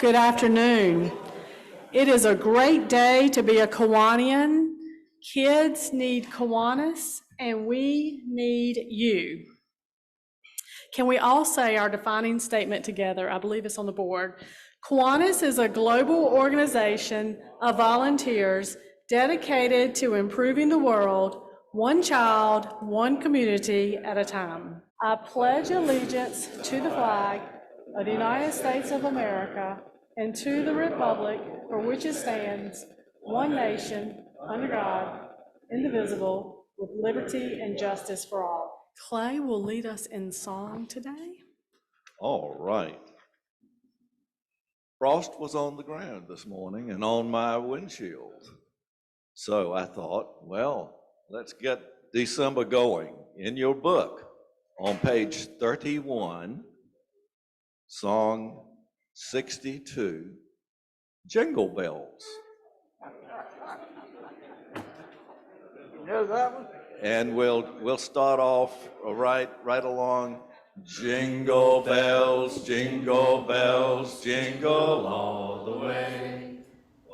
Good afternoon. It is a great day to be a Kiwanian. Kids need Kiwanis, and we need you. Can we all say our defining statement together? I believe it's on the board. Kiwanis is a global organization of volunteers dedicated to improving the world, one child, one community at a time. I pledge allegiance to the flag of the United States of America and to the republic for which it stands, one nation, under God, indivisible, with liberty and justice for all. Clay will lead us in song today. All right. Frost was on the ground this morning and on my windshield. So I thought, well, let's get December going. In your book, on page 31, song 62, Jingle Bells. Here's that one. And we'll start off right along. Jingle bells, jingle jingle all the way.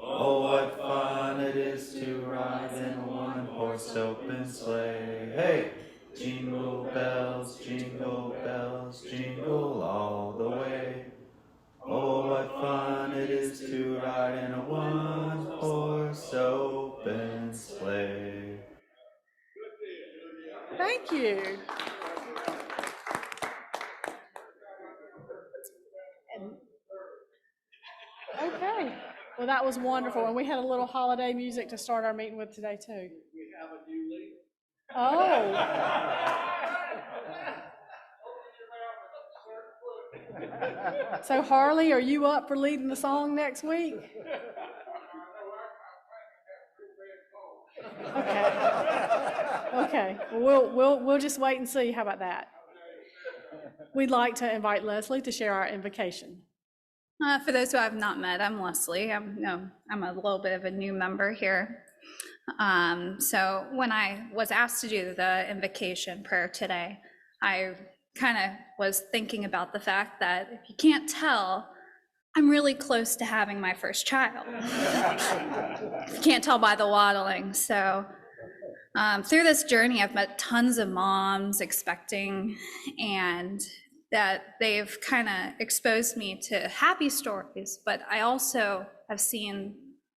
Oh, what fun it is to ride in a one-horse open sleigh. Hey! Jingle bells, jingle all the way. Oh, what fun it is to ride in a one-horse open sleigh. Thank you. Okay, well, that was wonderful, and we had a little holiday music to start our meeting with today, too. We have a new lead. Oh. So, Harley, are you up for leading the song next week? Okay, well, we'll just wait and see. How about that? We'd like to invite Leslie to share our invocation. For those who I've not met, I'm Leslie. I'm a little bit of a new member here. So when I was asked to do the invocation prayer today, I kind of was thinking about the fact that if you can't tell, I'm really close to having my first child. You can't tell by the waddling. So through this journey, I've met tons of moms expecting, and that they've kind of exposed me to happy stories, but I also have seen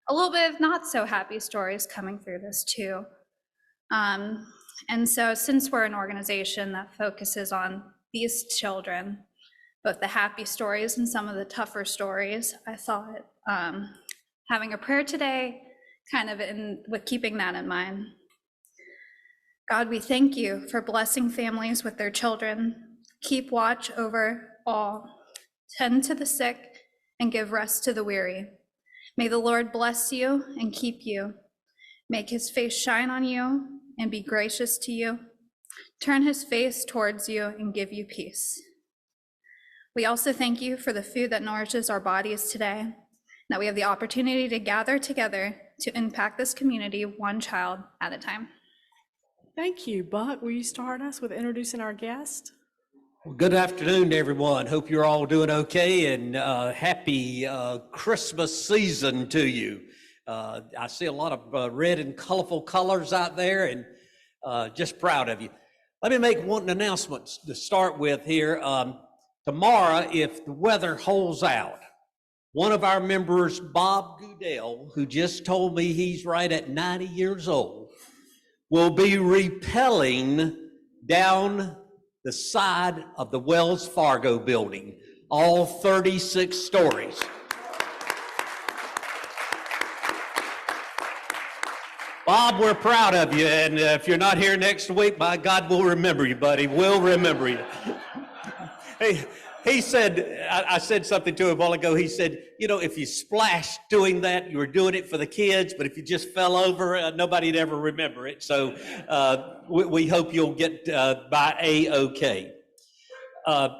a little bit of not so happy stories coming through this too. And so since we're an organization that focuses on these children, both the happy stories and some of the tougher stories, I thought having a prayer today, kind of with keeping that in mind. God, we thank you for blessing families with their children. Keep watch over all, tend to the sick, and give rest to the weary. May the Lord bless you and keep you. Make his face shine on you and be gracious to you. Turn his face towards you and give you peace. We also thank you for the food that nourishes our bodies today, that we have the opportunity to gather together to impact this community one child at a time. Thank you. Buck, will you start us with introducing our guest? Well, good afternoon, everyone. Hope you're all doing okay, and happy Christmas season to you. I see a lot of red and colorful colors out there, and just proud of you. Let me make one announcement to start with here. Tomorrow, if the weather holds out, one of our members, Bob Goodell, who just told me he's right at 90 years old, will be rappelling down the side of the Wells Fargo building, all 36 stories. Bob, we're proud of you, and if you're not here next week, my God, we'll remember you, buddy. We'll remember you. Hey, he said, I said something to him a while ago. He said, you know, if you splashed doing that, you were doing it for the kids, but if you just fell over, nobody'd ever remember it. So we hope you'll get by A-OK.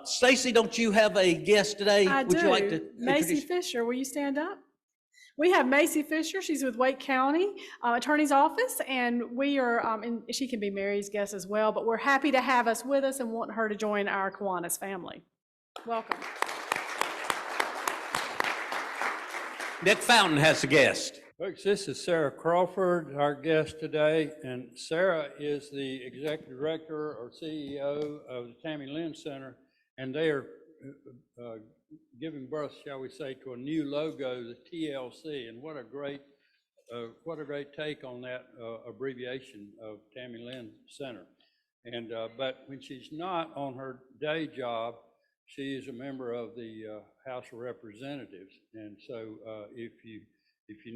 Stacy, don't you have a guest today? I Would do. You like to Macy Fisher, will you stand up? We have Macy Fisher. She's with Wake County Attorney's Office, and we are, and she can be Mary's guest as well, but we're happy to have us with us and want her to join our Kiwanis family. Welcome. Nick Fountain has a guest. Folks, this is Sarah Crawford, our guest today, and Sarah is the Executive Director or CEO of the Tammy Lynn Center, and they are giving birth, shall we say, to a new logo, the TLC, and what a great take on that abbreviation of Tammy Lynn Center. And but when she's not on her day job, she is a member of the House of Representatives, and so if you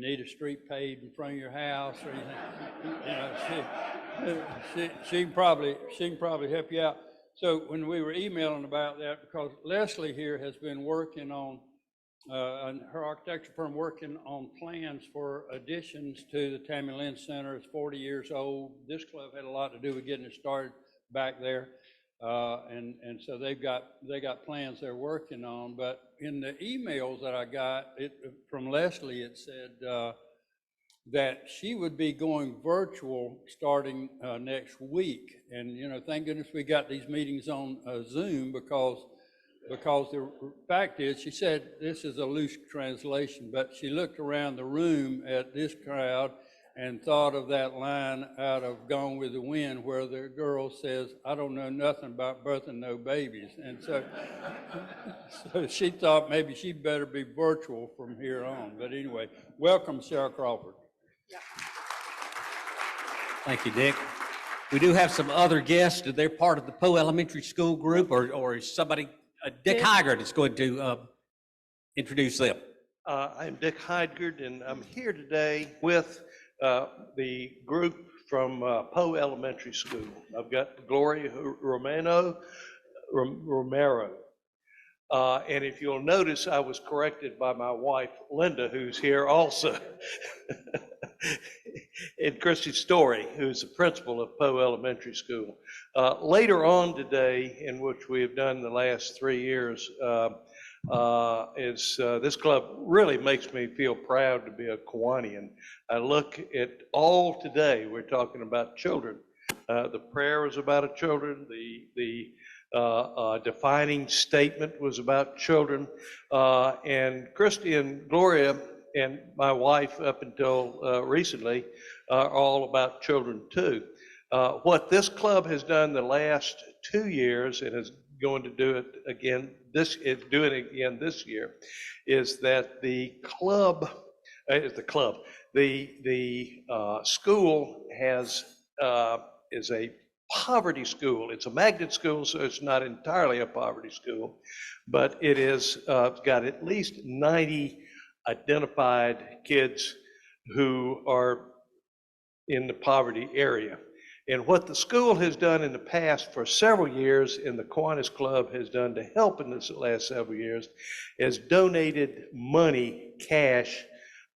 need a street paved in front of your house or anything, she can probably help you out. So when we were emailing about that, because Leslie here has been working on her architecture firm working on plans for additions to the Tammy Lynn Center. It's 40 years old. This club had a lot to do with getting it started back there. And so they got plans they're working on. But in the emails that I got from Leslie, it said that she would be going virtual starting next week. And, you know, thank goodness we got these meetings on Zoom because the fact is, she said, this is a loose translation, but she looked around the room at this crowd and thought of that line out of Gone with the Wind where the girl says, I don't know nothing about birthing no babies. And so, so she thought maybe she'd better be virtual from here on. But anyway, welcome, Sarah Crawford. Thank you, Dick. We do have some other guests. They're part of the Poe Elementary School group, or is somebody, Dick Hygert is going to introduce them. I'm Dick Heidgard, and I'm here today with the group from Poe Elementary School. I've got Gloria Romero. And if you'll notice, I was corrected by my wife, Linda, who's here also. And Christy Story, who's the principal of Poe Elementary School. Later on today, in which we have done the last 3 years, this club really makes me feel proud to be a Kiwanian. I look at all today, we're talking about children. The prayer was about children, the defining statement was about children, and Christy and Gloria and my wife up until recently are all about children too. What this club has done the last 2 years, and is going to do it again this year, is that the school is a poverty school. It's a magnet school, so it's not entirely a poverty school, but it is got at least 90 identified kids who are in the poverty area. And what the school has done in the past for several years, and the Kiwanis Club has done to help in this last several years, is donated money, cash,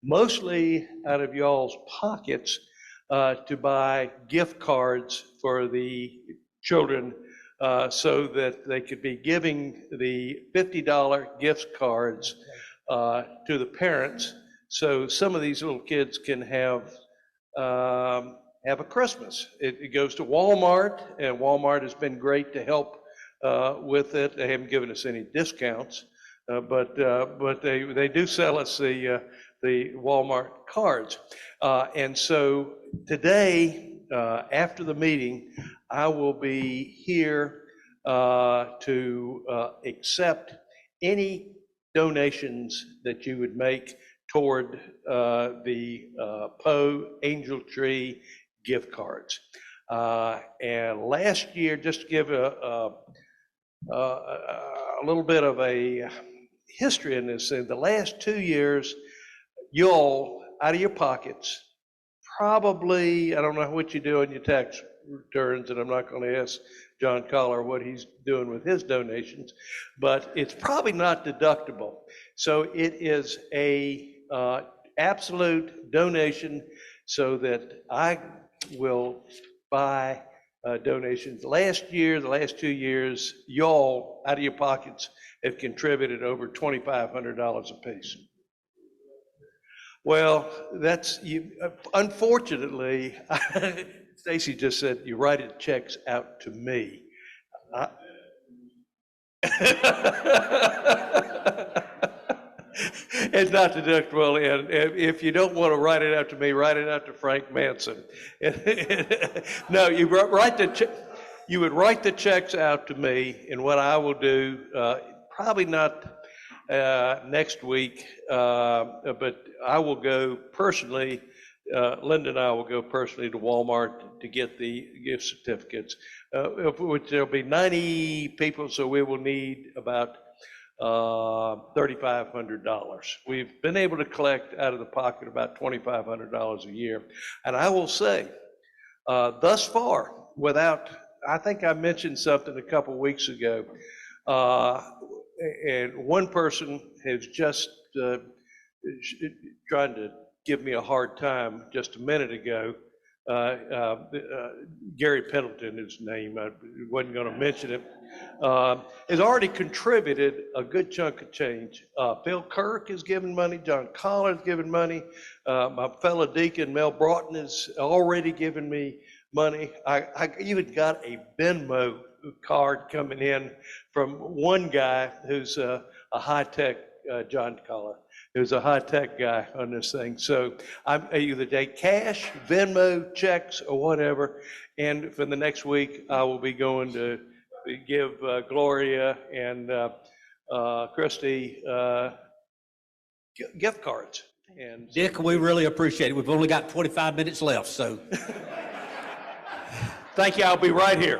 mostly out of y'all's pockets, to buy gift cards for the children so that they could be giving the $50 gift cards to the parents, so some of these little kids can have a Christmas. It goes to Walmart, and Walmart has been great to help with it. They haven't given us any discounts, but they do sell us the Walmart cards. And so today, after the meeting, I will be here to accept any donations that you would make toward the Poe Angel Tree gift cards. And last year, just to give a little bit of a history in this, in the last 2 years, y'all, out of your pockets, probably, I don't know what you do on your tax returns, and I'm not going to ask John Collar what he's doing with his donations, but it's probably not deductible. So it is a absolute donation, so that I will buy donations. Last year, the last 2 years, y'all, out of your pockets, have contributed over $2,500 apiece. Well, that's, unfortunately, Stacy just said, you write the checks out to me. And It's not deductible, and if you don't want to write it out to me, write it out to Frank Manson. No, you write you would write the checks out to me, and what I will do, probably not next week, but I will go personally, Linda and I will go personally to Walmart to get the gift certificates, which there'll be 90 people, so we will need about $3,500. We've been able to collect out of the pocket about $2,500 a year. And I will say, thus far, I think I mentioned something a couple weeks ago, and one person has just trying to give me a hard time just a minute ago. Gary Pendleton is his name, I wasn't going to mention it, has already contributed a good chunk of change. Phil Kirk has given money, John Collar has given money, my fellow deacon Mel Broughton has already given me money. I even got a Venmo card coming in from one guy who's a high-tech, John Collar, who's a high-tech guy on this thing. So I'm either take cash, Venmo, checks, or whatever. And for the next week, I will be going to give Gloria and Christy gift cards. And Dick, we really appreciate it. We've only got 25 minutes left, so. Thank you. I'll be right here.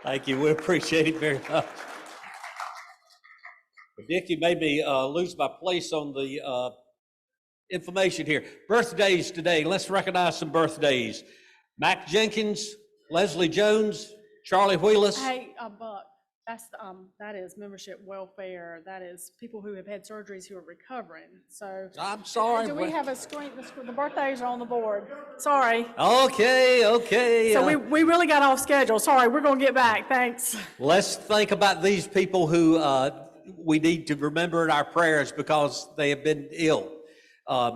Thank you. We appreciate it very much. Dick, you made me lose my place on the information here. Birthdays today. Let's recognize some birthdays. Mac Jenkins, Leslie Jones, Charlie Wheelis. Hey, Buck, that is membership welfare. That is people who have had surgeries who are recovering. So I'm sorry. do we have a screen? The birthdays are on the board. Sorry. Okay. So we really got off schedule. Sorry, we're going to get back. Thanks. Let's think about these people who we need to remember in our prayers because they have been ill.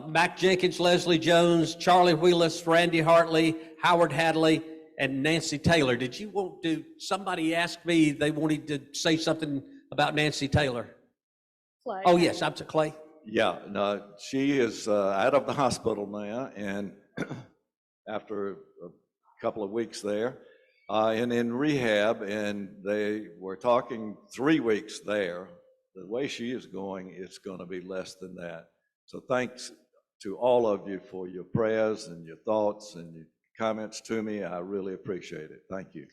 Mac Jenkins, Leslie Jones, Charlie Wheelis, Randy Hartley, Howard Hadley, and Nancy Taylor. Did you want to, somebody asked me they wanted to say something about Nancy Taylor. Clay. Oh, yes, I'm to Clay. Yeah, no, she is out of the hospital now, and after a couple of weeks there, and in rehab, and they were talking 3 weeks there. The way she is going, it's going to be less than that. So thanks to all of you for your prayers and your thoughts and your comments to me. I really appreciate it. Thank you.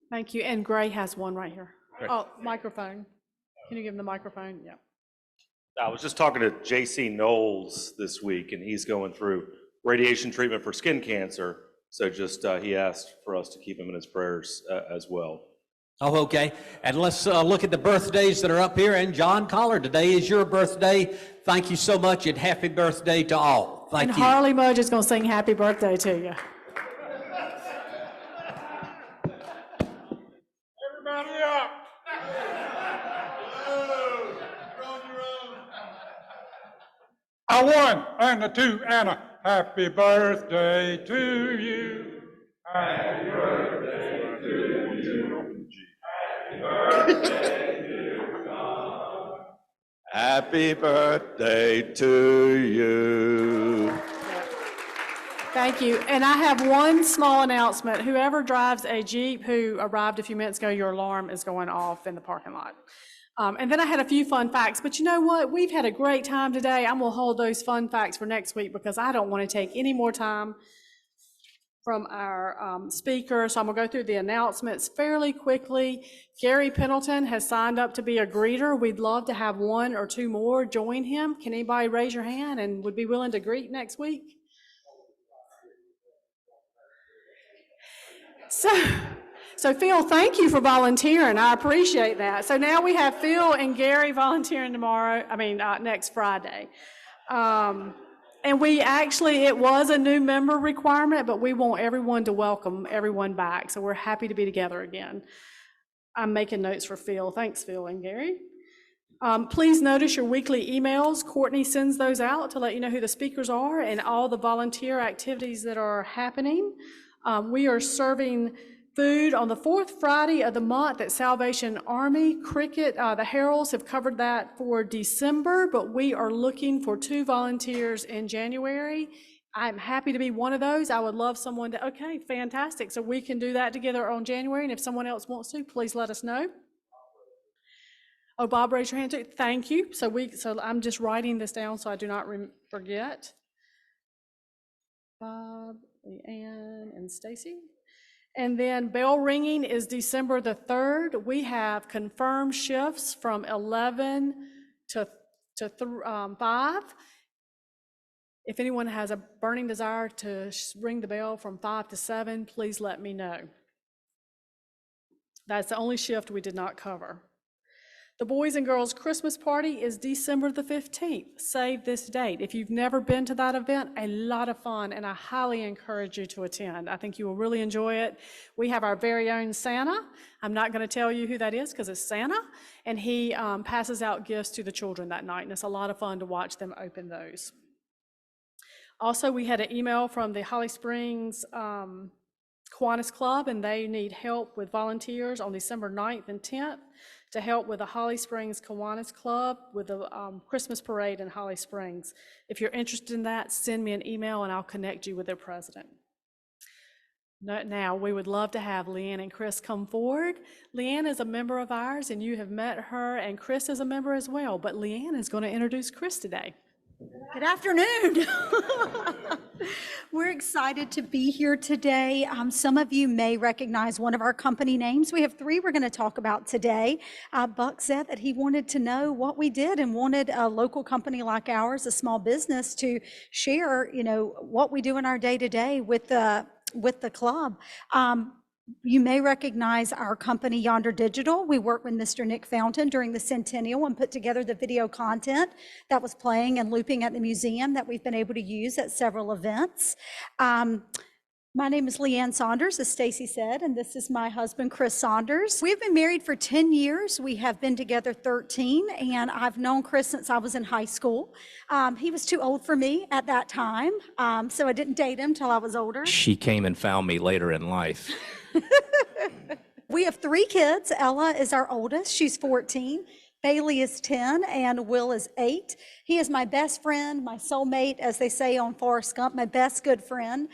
Thank you. And Gray has one right here. Great. Oh, microphone. Can you give him the microphone? Yeah. I was just talking to J.C. Knowles this week, and he's going through radiation treatment for skin cancer. So just he asked for us to keep him in his prayers as well. Oh, okay. And let's look at the birthdays that are up here. And John Collar, today is your birthday. Thank you so much, and happy birthday to all. Thank you. And Harley Mudge is going to sing happy birthday to you. Everybody up. A one and a two and a happy birthday to you. Happy birthday to you. Happy birthday to God. Happy birthday to you. Thank you. And I have one small announcement. Whoever drives a Jeep who arrived a few minutes ago, your alarm is going off in the parking lot. And then I had a few fun facts, but you know what? We've had a great time today. I'm going to hold those fun facts for next week because I don't want to take any more time from our speaker. So I'm going to go through the announcements fairly quickly. Gary Pendleton has signed up to be a greeter. We'd love to have one or two more join him. Can anybody raise your hand and would be willing to greet next week? So Phil, thank you for volunteering. I appreciate that. So now we have Phil and Gary volunteering next Friday. And it was a new member requirement, but we want everyone to welcome everyone back. So we're happy to be together again. I'm making notes for Phil. Thanks, Phil and Gary. Please notice your weekly emails. Courtney sends those out to let you know who the speakers are and all the volunteer activities that are happening. We are serving Food on the fourth Friday of the month at Salvation Army. Cricket, the Heralds have covered that for December, but we are looking for 2 volunteers in January. I'm happy to be one of those. I would love someone to, okay, fantastic. So we can do that together on January, and if someone else wants to, please let us know. Oh, Bob, raise your hand too. Thank you. So I'm just writing this down so I do not forget. Bob, Leanne, and Stacy. And then bell ringing is December the 3rd. We have confirmed shifts from 11 to 5. If anyone has a burning desire to ring the bell from 5 to 7, please let me know. That's the only shift we did not cover. The Boys and Girls Christmas Party is December the 15th. Save this date. If you've never been to that event, a lot of fun, and I highly encourage you to attend. I think you will really enjoy it. We have our very own Santa. I'm not going to tell you who that is because it's Santa, and he passes out gifts to the children that night, and it's a lot of fun to watch them open those. Also, we had an email from the Holly Springs Kiwanis Club, and they need help with volunteers on December 9th and 10th to help with the Holly Springs Kiwanis Club with the Christmas parade in Holly Springs. If you're interested in that, send me an email and I'll connect you with their president. Now, we would love to have Liane and Chris come forward. Liane is a member of ours, and you have met her, and Chris is a member as well, but Liane is going to introduce Chris today. Good afternoon. We're excited to be here today. Some of you may recognize one of our company names. We have 3 we're going to talk about today. Buck said that he wanted to know what we did and wanted a local company like ours, a small business, to share, what we do in our day-to-day with the club. You may recognize our company, Yonder Digital. We worked with Mr. Nick Fountain during the centennial and put together the video content that was playing and looping at the museum that we've been able to use at several events. My name is Liane Saunders, as Stacy said, and this is my husband, Chris Saunders. We've been married for 10 years. We have been together 13, and I've known Chris since I was in high school. He was too old for me at that time, so I didn't date him till I was older. She came and found me later in life. We have 3 kids. Ella is our oldest. She's 14. Bailey is 10 and Will is 8. He is my best friend, my soulmate, as they say on Forrest Gump, my best good friend.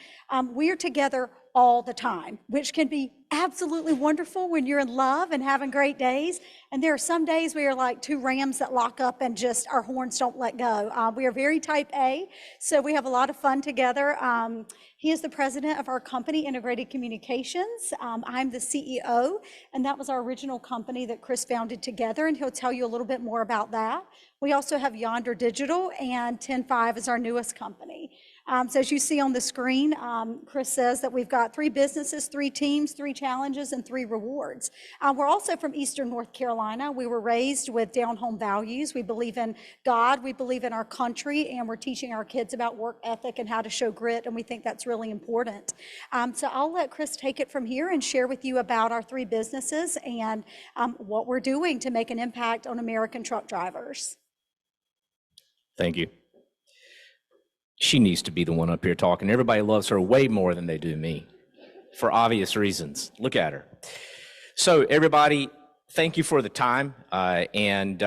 We are together all the time, which can be absolutely wonderful when you're in love and having great days. And there are some days we are like 2 rams that lock up and just our horns don't let go. We are very type A, so we have a lot of fun together. He is the president of our company, Integrated Communications. I'm the CEO, and that was our original company that Chris founded together, and he'll tell you a little bit more about that. We also have Yonder Digital, and 10-5 is our newest company. So as you see on the screen, Chris says that we've got 3 businesses, 3 teams, 3 challenges, and 3 rewards. We're also from Eastern North Carolina. We were raised with down-home values. We believe in God, we believe in our country, and we're teaching our kids about work ethic and how to show grit, and we think that's really important. So I'll let Chris take it from here and share with you about our 3 businesses and what we're doing to make an impact on American truck drivers. Thank you. She needs to be the one up here talking. Everybody loves her way more than they do me, for obvious reasons. Look at her. So everybody, thank you for the time. And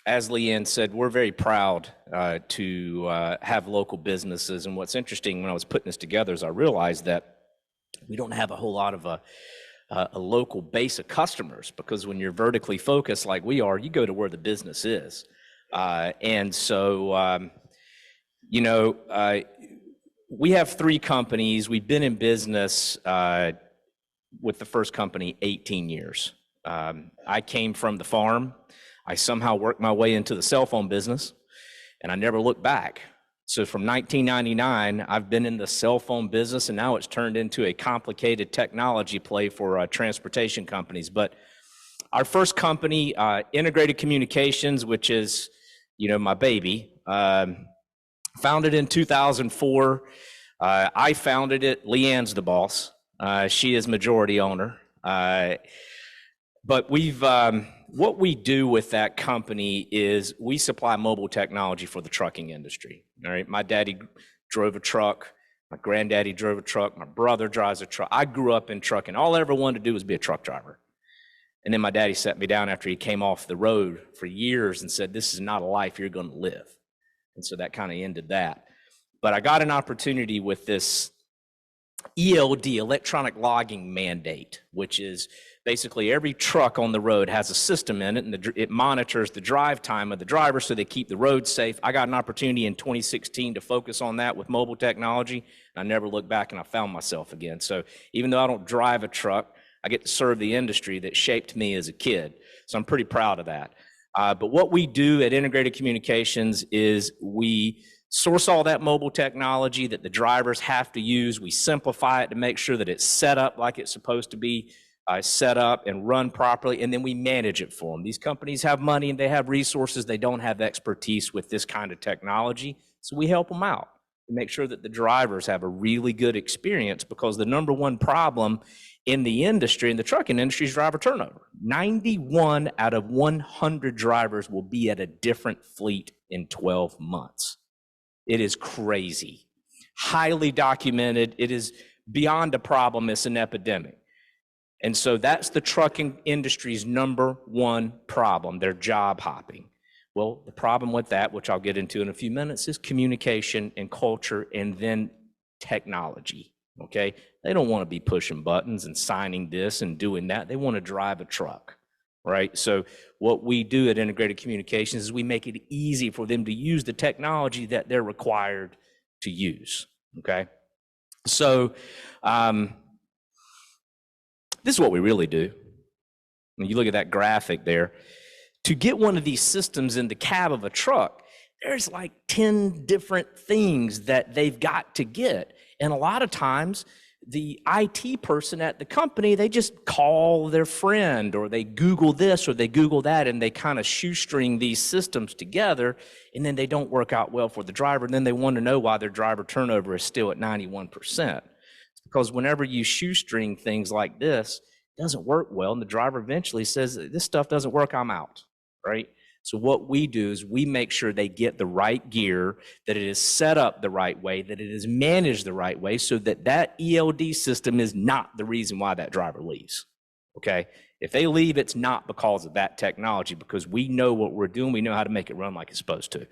as Liane said, we're very proud to have local businesses. And what's interesting, when I was putting this together, is I realized that we don't have a whole lot of a local base of customers, because when you're vertically focused like we are, you go to where the business is. And so, we have 3 companies. We've been in business with the first company 18 years. I came from the farm. I somehow worked my way into the cell phone business, and I never looked back. So from 1999, I've been in the cell phone business, and now it's turned into a complicated technology play for transportation companies. But our first company, Integrated Communications, which is, my baby, founded in 2004. I founded it. Leanne's the boss. She is majority owner. But what we do with that company is we supply mobile technology for the trucking industry. All right. My daddy drove a truck My granddaddy drove a truck. My brother drives a truck. I grew up in trucking. All I ever wanted to do was be a truck driver. And then my daddy sat me down after he came off the road for years and said, this is not a life you're going to live. And so that kind of ended that. But I got an opportunity with this ELD, electronic logging mandate, which is basically every truck on the road has a system in it, and it monitors the drive time of the driver so they keep the road safe. I got an opportunity in 2016 to focus on that with mobile technology, and I never looked back, and I found myself again. So even though I don't drive a truck, I get to serve the industry that shaped me as a kid. So I'm pretty proud of that. But what we do at Integrated Communications is we source all that mobile technology that the drivers have to use. We simplify it to make sure that it's set up like it's supposed to be set up and run properly, and then we manage it for them. These companies have money and they have resources. They don't have expertise with this kind of technology, so we help them out to make sure that the drivers have a really good experience, because the number one problem in the industry, in the trucking industry, is driver turnover. 91 out of 100 drivers will be at a different fleet in 12 months. It is crazy, highly documented. It is beyond a problem, it's an epidemic. And so that's the trucking industry's number one problem, they're job hopping. Well, the problem with that, which I'll get into in a few minutes, is communication and culture, and then technology, okay? They don't want to be pushing buttons and signing this and doing that. They want to drive a truck, right? So what we do at Integrated Communications is we make it easy for them to use the technology that they're required to use, okay? So, this is what we really do. When you look at that graphic there, to get one of these systems in the cab of a truck, there's like 10 different things that they've got to get. And a lot of times, the IT person at the company, they just call their friend, or they Google this or they Google that, and they kind of shoestring these systems together, and then they don't work out well for the driver. And then they want to know why their driver turnover is still at 91%. Because whenever you shoestring things like this, it doesn't work well, and the driver eventually says, this stuff doesn't work, I'm out, right? So what we do is we make sure they get the right gear, that it is set up the right way, that it is managed the right way, so that that ELD system is not the reason why that driver leaves, okay? If they leave, it's not because of that technology, because we know what we're doing, we know how to make it run like it's supposed to.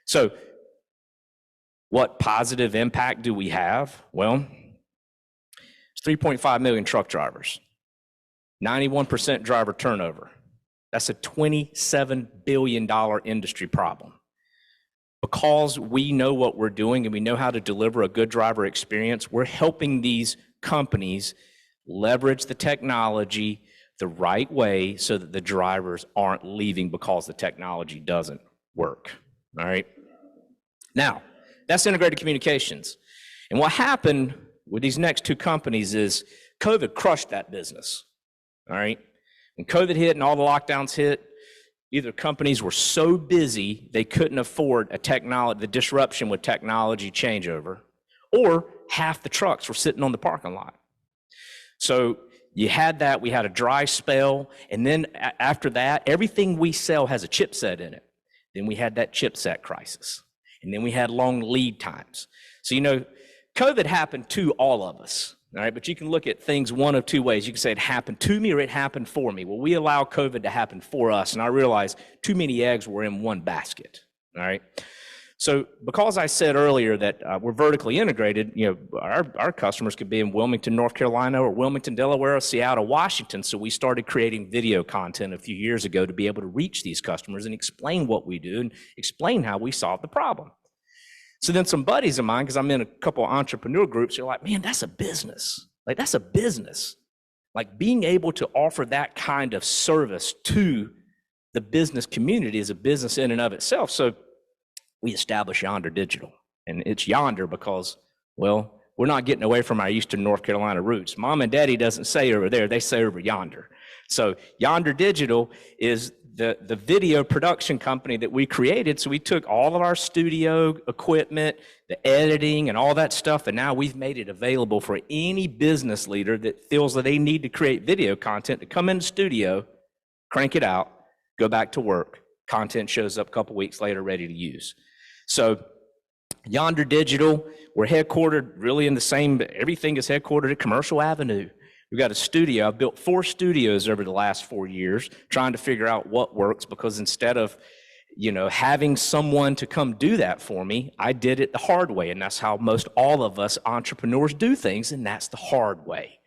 So what positive impact do we have? Well, 3.5 million truck drivers, 91% driver turnover. That's a $27 billion industry problem. Because we know what we're doing and we know how to deliver a good driver experience, we're helping these companies leverage the technology the right way so that the drivers aren't leaving because the technology doesn't work, all right? Now, that's Integrated Communications. And what happened with these next two companies is COVID crushed that business, all right? When COVID hit and all the lockdowns hit, either companies were so busy they couldn't afford the disruption with technology changeover, or half the trucks were sitting on the parking lot. So you had that, we had a dry spell, and then after that, everything we sell has a chipset in it. Then we had that chipset crisis, and then we had long lead times. So, you know, COVID happened to all of us, all right? But you can look at things one of two ways. You can say it happened to me or it happened for me. Well, we allow COVID to happen for us, and I realized too many eggs were in one basket, all right? So because I said earlier that we're vertically integrated, you know, our customers could be in Wilmington, North Carolina, or Wilmington, Delaware, or Seattle, Washington. So we started creating video content a few years ago to be able to reach these customers and explain what we do and explain how we solve the problem. So then some buddies of mine, because I'm in a couple of entrepreneur groups, they're like, man, that's a business. Like, that's a business. Like, being able to offer that kind of service to the business community is a business in and of itself. So we established Yonder Digital. And it's Yonder because, well, we're not getting away from our Eastern North Carolina roots. Mom and Daddy doesn't say over there, they say over yonder. So Yonder Digital is the video production company that we created. So we took all of our studio equipment, the editing and all that stuff, and now we've made it available for any business leader that feels that they need to create video content to come in the studio, crank it out, go back to work. Content shows up a couple weeks later ready to use. So Yonder Digital, we're headquartered really in the same, everything is headquartered at Commercial Avenue. We've got a studio. I've built 4 studios over the last 4 years trying to figure out what works, because instead of, having someone to come do that for me, I did it the hard way. And that's how most all of us entrepreneurs do things, and that's the hard way.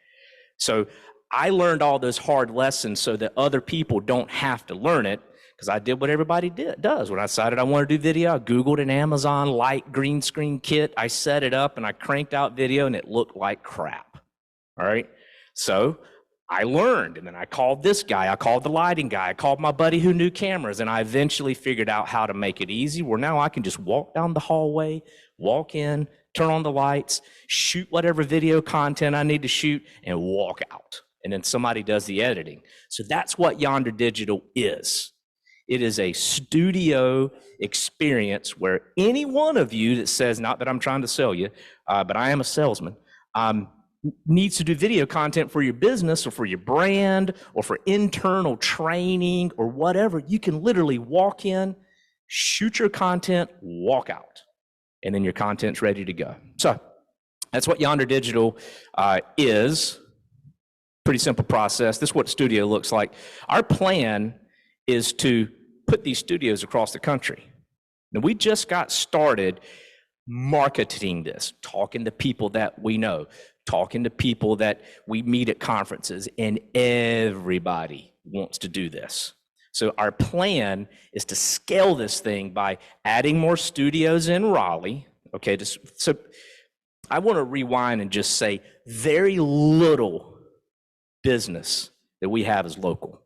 So I learned all those hard lessons so that other people don't have to learn it, because I did what everybody does. When I decided I wanted to do video, I Googled an Amazon light green screen kit. I set it up and I cranked out video and it looked like crap. All right. So I learned, and then I called this guy, I called the lighting guy, I called my buddy who knew cameras, and I eventually figured out how to make it easy, where now I can just walk down the hallway, walk in, turn on the lights, shoot whatever video content I need to shoot, and walk out. And then somebody does the editing. So that's what Yonder Digital is. It is a studio experience where any one of you that says, not that I'm trying to sell you, but I am a salesman, needs to do video content for your business or for your brand or for internal training or whatever, you can literally walk in, shoot your content, walk out, and then your content's ready to go. So that's what Yonder Digital is. Pretty simple process. This is what studio looks like. Our plan is to put these studios across the country. Now, we just got started marketing this, talking to people that we know, talking to people that we meet at conferences, and everybody wants to do this. So our plan is to scale this thing by adding more studios in Raleigh. Okay, so I want to rewind and just say very little business that we have is local.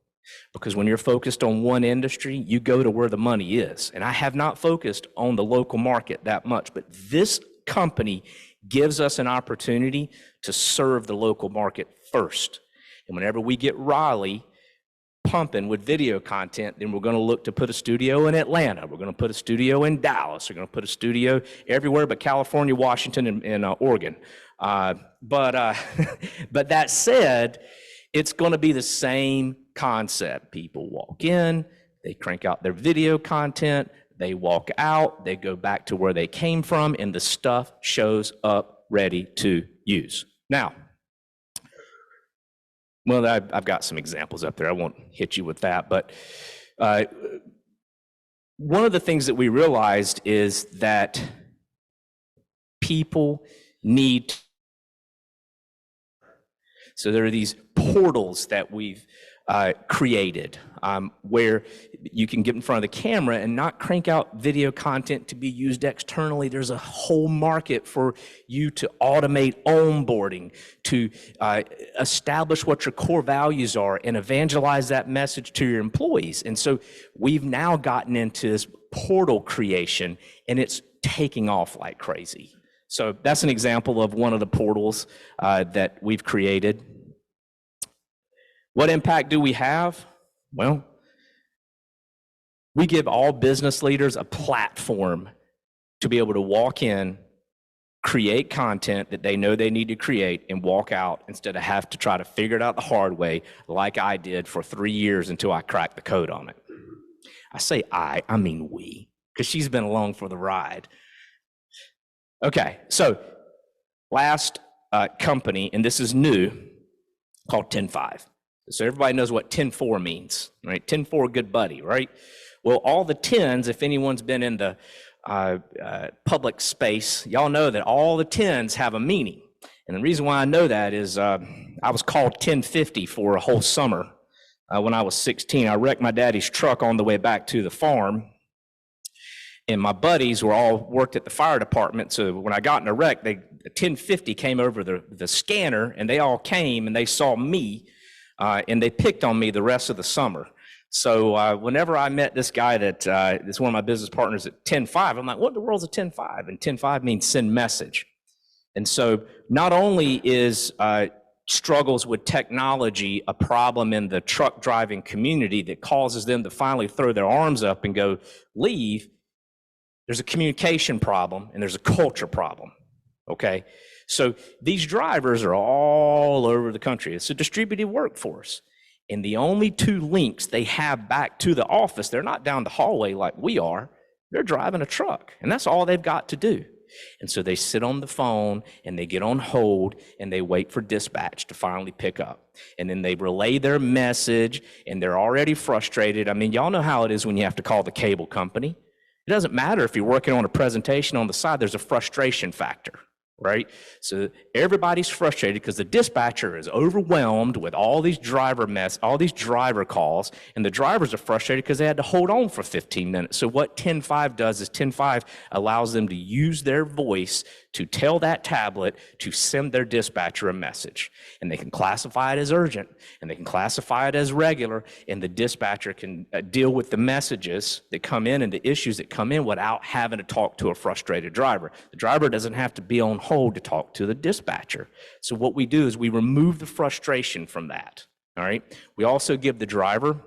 Because when you're focused on one industry, you go to where the money is. And I have not focused on the local market that much, but this company gives us an opportunity to serve the local market first. And whenever we get Raleigh pumping with video content, then we're going to look to put a studio in Atlanta. We're going to put a studio in Dallas. We're going to put a studio everywhere but California, Washington, and Oregon. But that said, it's going to be the same concept. People walk in, they crank out their video content, they walk out, they go back to where they came from, and the stuff shows up ready to use. Now, well, I've got some examples up there. I won't hit you with that, but one of the things that we realized is that people need. So there are these portals that we've created where you can get in front of the camera and not crank out video content to be used externally. There's a whole market for you to automate onboarding, to establish what your core values are and evangelize that message to your employees. And so we've now gotten into this portal creation, and it's taking off like crazy. So that's an example of one of the portals that we've created. What impact do we have? Well, we give all business leaders a platform to be able to walk in, create content that they know they need to create, and walk out instead of have to try to figure it out the hard way like I did for 3 years until I cracked the code on it. I say I mean we, because she's been along for the ride. Okay, so last company, and this is new, called 10-5. So everybody knows what 10-4 means, right? 10-4, good buddy, right? Well, all the 10s, if anyone's been in the public space, y'all know that all the 10s have a meaning. And the reason why I know that is I was called 1050 for a whole summer when I was 16. I wrecked my daddy's truck on the way back to the farm. And my buddies were all worked at the fire department. So when I got in a wreck, the 1050 came over the scanner, and they all came and they saw me, and they picked on me the rest of the summer. So whenever I met this guy that is one of my business partners at 10-5, I'm like, what in the world's a 10-5? And 10-5 means send message. And so not only is struggles with technology a problem in the truck driving community that causes them to finally throw their arms up and go leave, there's a communication problem and there's a culture problem, okay? So these drivers are all over the country. It's a distributed workforce. And the only 2 links they have back to the office, they're not down the hallway like we are, they're driving a truck. And that's all they've got to do. And so they sit on the phone and they get on hold and they wait for dispatch to finally pick up. And then they relay their message and they're already frustrated. I mean, y'all know how it is when you have to call the cable company. It doesn't matter if you're working on a presentation on the side, there's a frustration factor, right? So everybody's frustrated because the dispatcher is overwhelmed with all these driver calls, and the drivers are frustrated because they had to hold on for 15 minutes. So what 10.5 does is 10.5 allows them to use their voice to tell that tablet to send their dispatcher a message. And they can classify it as urgent, and they can classify it as regular, and the dispatcher can deal with the messages that come in and the issues that come in without having to talk to a frustrated driver. The driver doesn't have to be on hold to talk to the dispatcher. So what we do is we remove the frustration from that, all right? We also give the driver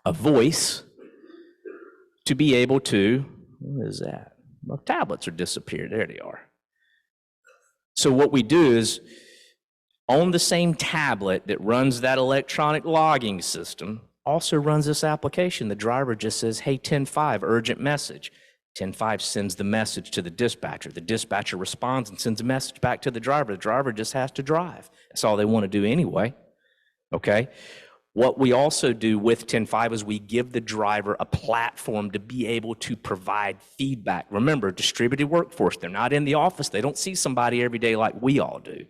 a voice to be able to, what is that? Well, tablets are disappeared, there they are. So what we do is, on the same tablet that runs that electronic logging system, also runs this application. The driver just says, hey, 10.5, urgent message. 10.5 sends the message to the dispatcher. The dispatcher responds and sends a message back to the driver. The driver just has to drive. That's all they want to do anyway, okay? What we also do with 10.5 is we give the driver a platform to be able to provide feedback. Remember, distributed workforce, they're not in the office. They don't see somebody every day like we all do.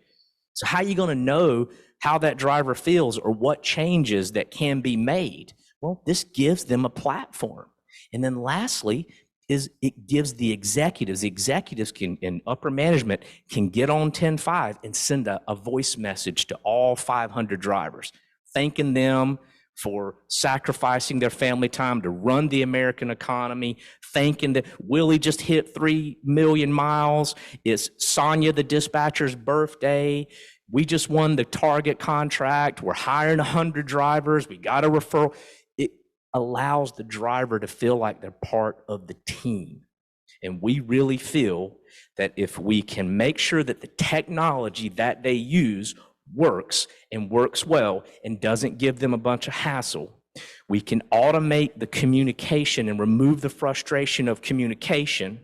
So how are you going to know how that driver feels or what changes that can be made? Well, this gives them a platform. And then lastly, is it gives the executives can, in upper management, can get on 10.5 and send a voice message to all 500 drivers, thanking them for sacrificing their family time to run the American economy, thanking that Willie just hit 3 million miles. It's Sonia, the dispatcher's birthday. We just won the Target contract. We're hiring 100 drivers. We got a referral. It allows the driver to feel like they're part of the team. And we really feel that if we can make sure that the technology that they use works and works well and doesn't give them a bunch of hassle, we can automate the communication and remove the frustration of communication,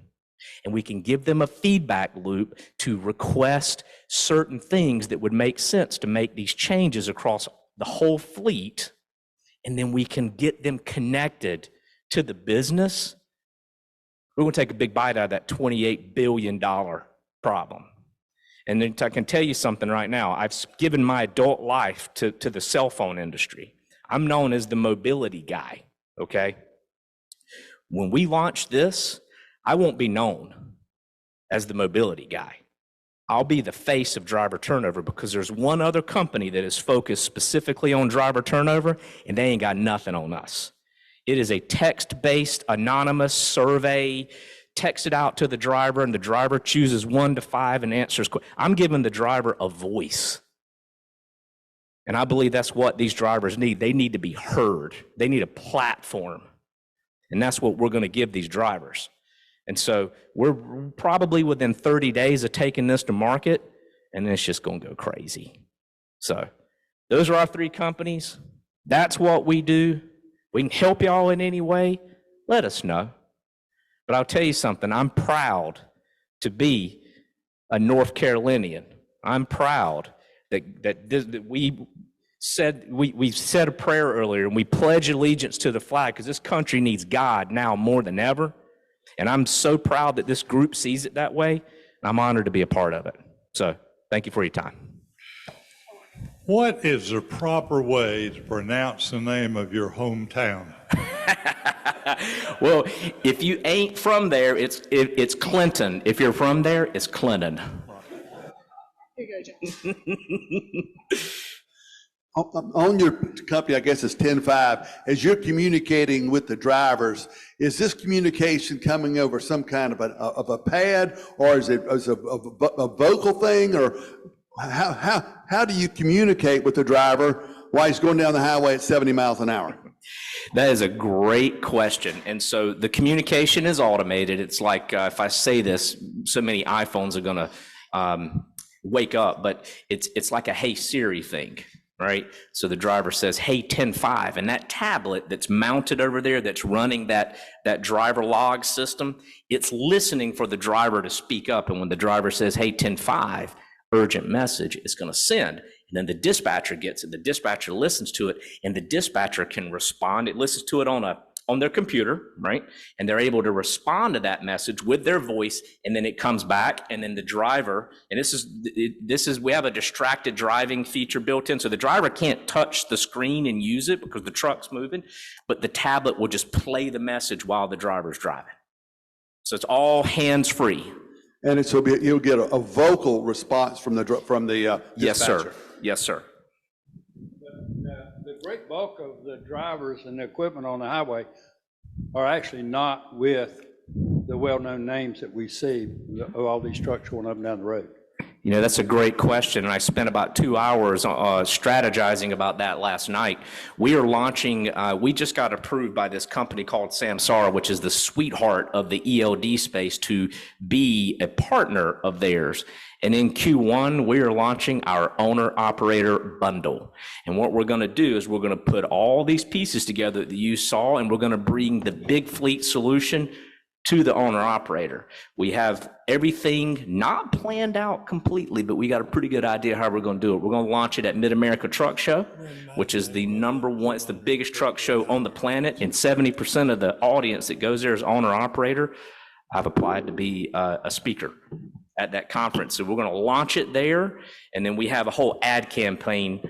and we can give them a feedback loop to request certain things that would make sense to make these changes across the whole fleet, and then we can get them connected to the business. We're going to take a big bite out of that $28 billion problem. And then I can tell you something right now. I've given my adult life to the cell phone industry. I'm known as the mobility guy, okay? When we launch this, I won't be known as the mobility guy. I'll be the face of driver turnover because there's one other company that is focused specifically on driver turnover, and they ain't got nothing on us. It is a text-based, anonymous survey. Text it out to the driver, and the driver chooses 1 to 5 and answers. I'm giving the driver a voice. And I believe that's what these drivers need. They need to be heard. They need a platform. And that's what we're going to give these drivers. And so we're probably within 30 days of taking this to market, and then it's just going to go crazy. So those are our 3 companies. That's what we do. We can help y'all in any way. Let us know. But I'll tell you something, I'm proud to be a North Carolinian. I'm proud that we said a prayer earlier and we pledge allegiance to the flag because this country needs God now more than ever. And I'm so proud that this group sees it that way. I'm honored to be a part of it. So thank you for your time. What is the proper way to pronounce the name of your hometown? Well, if you ain't from there, it's Clinton. If you're from there, it's Clinton. Here you go, James. On your company, I guess it's 10.5, as you're communicating with the drivers, is this communication coming over some kind of a pad, or is it a vocal thing, or how do you communicate with the driver while he's going down the highway at 70 miles an hour? That is a great question. And so the communication is automated. It's like, if I say this, so many iPhones are going to wake up, but it's like a Hey Siri thing. right? So the driver says, hey, 10-5, and that tablet that's mounted over there that's running that driver log system, it's listening for the driver to speak up. And when the driver says, hey, 10-5, urgent message, it's going to send. And then the dispatcher gets it. The dispatcher listens to it, and the dispatcher can respond. It listens to it on their computer, right? And they're able to respond to that message with their voice, and then it comes back, and then the driver, and this is we have a distracted driving feature built in, so the driver can't touch the screen and use it because the truck's moving, but the tablet will just play the message while the driver's driving. So it's all hands-free. And so you'll get a vocal response from the dispatcher. Yes, sir. Yes, sir. The great bulk of the drivers and the equipment on the highway are actually not with the well-known names that we see of all these trucks going up and down the road. You know, that's a great question, and I spent about 2 hours strategizing about that last night. We are launching, we just got approved by this company called Samsara, which is the sweetheart of the ELD space, to be a partner of theirs. And in Q1, we are launching our owner-operator bundle. And what we're going to do is we're going to put all these pieces together that you saw, and we're going to bring the big fleet solution to the owner-operator. We have everything not planned out completely, but we got a pretty good idea how we're going to do it. We're going to launch it at Mid-America Truck Show, which is the #1, it's the biggest truck show on the planet, and 70% of the audience that goes there is owner-operator. I've applied to be a speaker at that conference. So we're going to launch it there, and then we have a whole ad campaign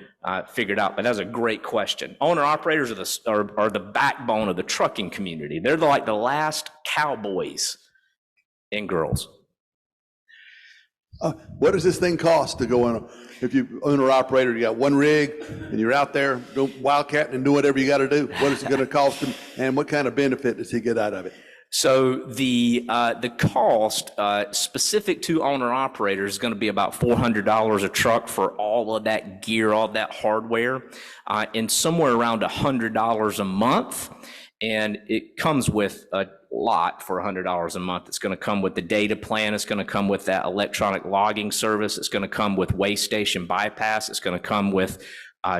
figured out. But that's a great question. Owner-operators are the backbone of the trucking community. They're like the last cowboys and girls. What does this thing cost to go on? If you owner-operator, you got one rig, and you're out there wildcatting and doing whatever you got to do. What is it going to cost him, and what kind of benefit does he get out of it? So the cost specific to owner-operators is going to be about $400 a truck for all of that gear, all that hardware, and somewhere around $100 a month. And it comes with a lot for $100 a month. It's going to come with the data plan. It's going to come with that electronic logging service. It's going to come with weigh station bypass. It's going to come with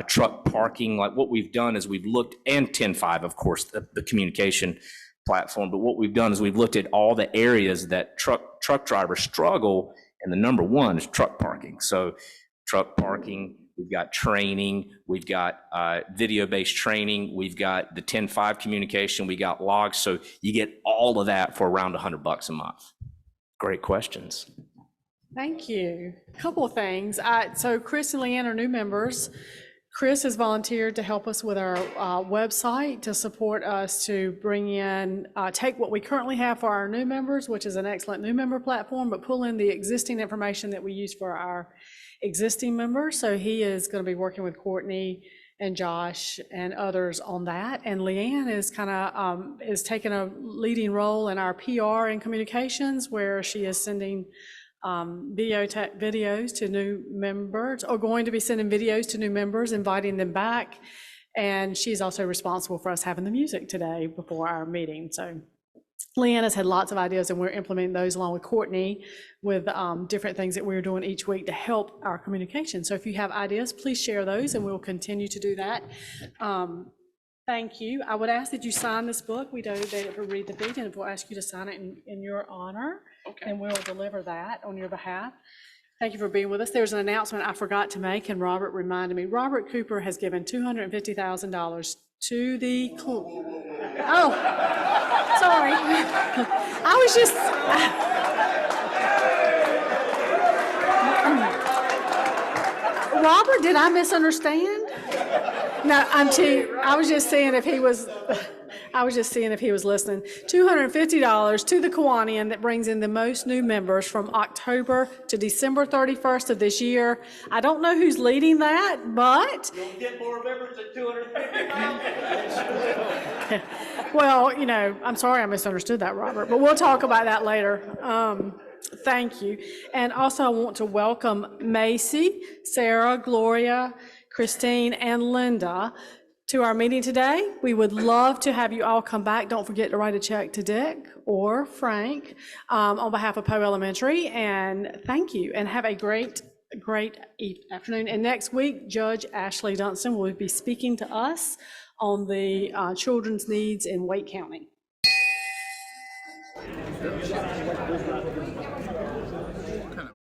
truck parking. Like what we've done is we've looked, and 10-5, of course, the communication platform. But what we've done is we've looked at all the areas that truck drivers struggle, and the #1 is truck parking. So truck parking, we've got training, we've got video-based training, we've got the 10-5 communication, we got logs. So you get all of that for around $100 a month. Great questions. Thank you. A couple of things. So Chris and Liane are new members. Chris has volunteered to help us with our website to support us to bring in, take what we currently have for our new members, which is an excellent new member platform, but pull in the existing information that we use for our existing members. So he is going to be working with Courtney and Josh and others on that. And Liane is is taking a leading role in our PR and communications, where she is sending videos to new members, or going to be sending videos to new members, inviting them back. And she's also responsible for us having the music today before our meeting. So Liane has had lots of ideas, and we're implementing those along with Courtney with different things that we're doing each week to help our communication. So if you have ideas, please share those, and we'll continue to do that. Thank you. I would ask that you sign this book. We donated it for Read the Beat, and we'll ask you to sign it in your honor. Okay. And we'll deliver that on your behalf. Thank you for being with us. There's an announcement I forgot to make, and Robert reminded me. Robert Cooper has given $250,000 to the Oh, sorry. I was just Robert, did I misunderstand? No, I was just seeing if he was listening. $250 to the Kiwanian that brings in the most new members from October to December 31st of this year. I don't know who's leading that, but You'll get more members than $250,000. well, I'm sorry I misunderstood that, Robert, but we'll talk about that later. Thank you. And also I want to welcome Macy, Sarah, Gloria, Christine, and Linda to our meeting today. We would love to have you all come back. Don't forget to write a check to Dick or Frank on behalf of Poe Elementary. And thank you, and have a great great afternoon. And next week, Judge Ashley Dunstan will be speaking to us on the children's needs in Wake County.